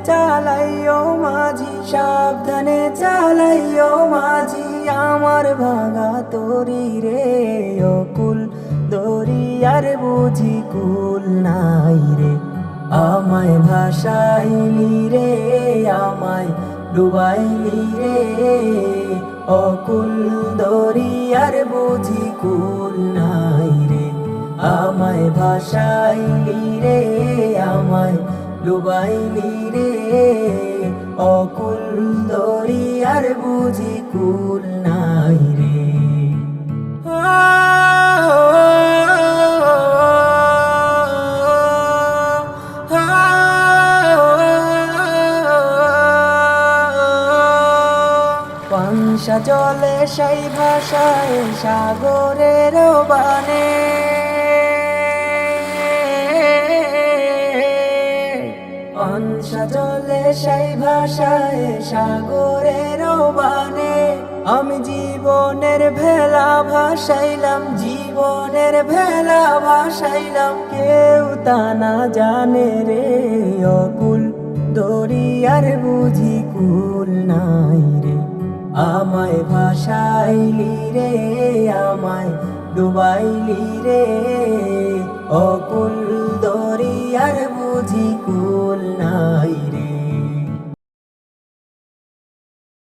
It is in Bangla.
চালাইও মাঝি, সাবধানে চালাইও মাঝি। আমার ভাঙা তরি রে অকুল দরিয়ার বুঝি কুল নাই রে। আমায় ভাসাইলি রে, আমায় ডুবাইলি রে, অকুল দরিয়ার বুঝি কুল নাই রে। আমায় ভাসাইলি রে, আমায় ডুবাইলি রে, অকুল দরিয়ার বুঝি কুল নাই রে। পাংশা জলে সেই ভাষায় সাগরের বানে, পাংশা জলে সেই ভাষায় সাগরের বানে। আমি জীবনের ভেলা ভাসাইলাম, জীবনের ভেলা ভাসাইলাম, কেউ তা না জানে রে। অকুল দরিয়ার বুঝি কুল নাই রে। আমায় ভাসাইলি রে, আমায় ডুবাইলি রে, অকুল